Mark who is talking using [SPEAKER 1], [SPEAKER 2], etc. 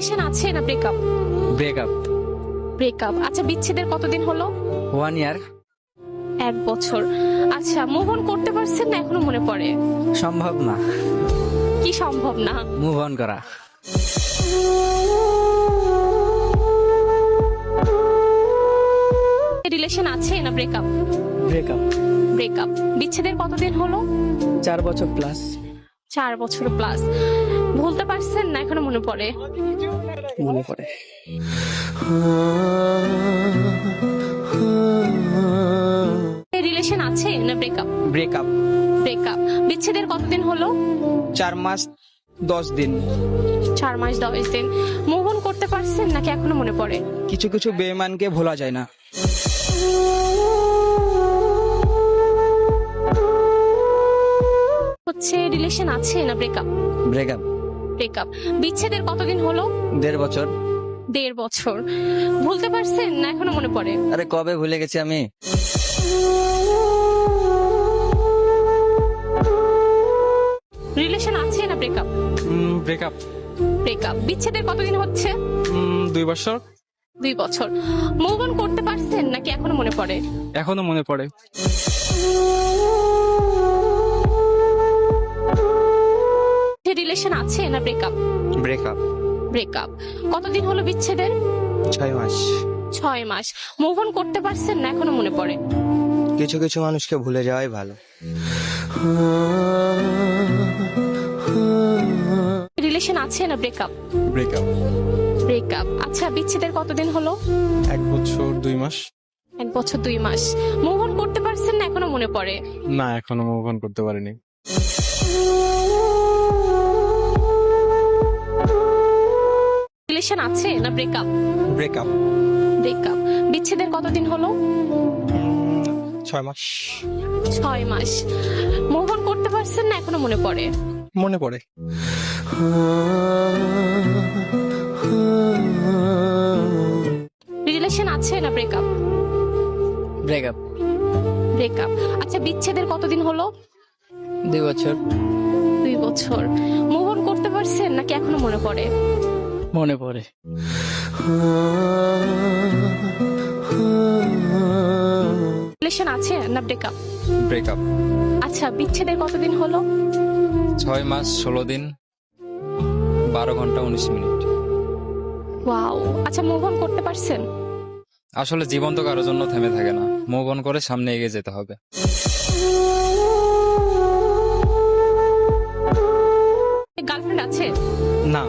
[SPEAKER 1] Relation আছে না breakup?
[SPEAKER 2] Breakup.
[SPEAKER 1] Breakup. আচ্ছা, বিচ্ছেদের কতদিন হলো?
[SPEAKER 2] 1 ইয়ার।
[SPEAKER 1] 1 বছর। আচ্ছা, মুভ অন করতে পারছেন না এখনো মনে পড়ে?
[SPEAKER 2] সম্ভব না
[SPEAKER 1] কি সম্ভব না?
[SPEAKER 2] মুভ অন করা।
[SPEAKER 1] রিলেশন আছে না ব্রেকআপ?
[SPEAKER 2] ব্রেকআপ।
[SPEAKER 1] ব্রেকআপ। বিচ্ছেদের কতদিন হলো?
[SPEAKER 2] 4 বছর প্লাস।
[SPEAKER 1] 4 বছর প্লাস। ভুলতে পারছেন না এখনো মনে পড়ে?
[SPEAKER 2] মনে পড়ে।
[SPEAKER 1] রিলেশন আছে না ব্রেকআপ?
[SPEAKER 2] ব্রেকআপ।
[SPEAKER 1] ব্রেকআপ। বিচ্ছেদের কতদিন হলো?
[SPEAKER 2] 4 মাস 10 দিন।
[SPEAKER 1] 4 মাস 10 দিন। মুভ অন করতে পারছেন নাকি এখনো মনে পড়ে?
[SPEAKER 2] কিছু কিছু বেঈমানকে ভোলা যায় না।
[SPEAKER 1] হচ্ছে রিলেশন আছে না ব্রেকআপ?
[SPEAKER 2] ব্রেকআপ।
[SPEAKER 1] ব্রেকআপ। বিচ্ছেদের কতদিন হলো?
[SPEAKER 2] 1.5 বছর।
[SPEAKER 1] 1.5 বছর। ভুলতে পারছেন না এখনো মনে পড়ে?
[SPEAKER 2] আরে কবে ভুলে গেছি আমি।
[SPEAKER 1] রিলেশন আছে না ব্রেকআপ?
[SPEAKER 3] ব্রেকআপ।
[SPEAKER 1] ব্রেকআপ। বিচ্ছেদের কতদিন হচ্ছে?
[SPEAKER 3] 2 বছর।
[SPEAKER 1] 2 বছর। মুভ অন করতে পারছেন নাকি এখনো মনে পড়ে?
[SPEAKER 3] এখনো মনে পড়ে।
[SPEAKER 1] রিলেশন আছে না ব্রেকআপ?
[SPEAKER 2] ব্রেকআপ।
[SPEAKER 1] ব্রেকআপ। কতদিন হলো বিচ্ছেদের?
[SPEAKER 2] 6 মাস।
[SPEAKER 1] 6 মাস। মুভ অন করতে পারছেন না এখনো মনে পড়ে?
[SPEAKER 2] কিছু কিছু মানুষকে ভুলে যাওয়াই ভালো।
[SPEAKER 1] রিলেশন আছে না ব্রেকআপ?
[SPEAKER 3] ব্রেকআপ।
[SPEAKER 1] ব্রেকআপ। আচ্ছা, বিচ্ছেদের কতদিন হলো?
[SPEAKER 3] 1 বছর 2 মাস।
[SPEAKER 1] 1 বছর 2 মাস। মুভ অন করতে পারছেন না এখনো মনে পড়ে?
[SPEAKER 3] না, এখনো মুভ অন করতে পারিনি।
[SPEAKER 1] রিলেশন আছে না ব্রেকআপ?
[SPEAKER 2] ব্রেকআপ।
[SPEAKER 1] ব্রেকআপ। বিচ্ছেদের কতদিন হলো?
[SPEAKER 2] 6 মাস।
[SPEAKER 1] 6 মাস। মুভ অন করতে পারছেন না এখনো মনে পড়ে?
[SPEAKER 2] মনে পড়ে।
[SPEAKER 1] রিলেশন আছে না ব্রেকআপ?
[SPEAKER 2] ব্রেকআপ।
[SPEAKER 1] ব্রেকআপ। আচ্ছা, বিচ্ছেদের কতদিন হলো?
[SPEAKER 2] 2 বছর।
[SPEAKER 1] 2 বছর। মুভ অন করতে পারছেন নাকি এখনো মনে পড়ে?
[SPEAKER 2] মনে পড়ে।
[SPEAKER 1] রিলেশন আছে না ব্রেকআপ?
[SPEAKER 3] ব্রেকআপ।
[SPEAKER 1] আচ্ছা, বিচ্ছেদের কতদিন হলো?
[SPEAKER 3] 6 মাস 16 দিন 12 ঘন্টা 19 মিনিট।
[SPEAKER 1] ওয়াও। আচ্ছা, মুভ অন করতে পারছেন?
[SPEAKER 3] আসলে জীবন তো কারোর জন্য থেমে থাকে না, মুভ অন করে সামনে এগিয়ে যেতে হবে।
[SPEAKER 1] গার্লফ্রেন্ড আছে?
[SPEAKER 2] না।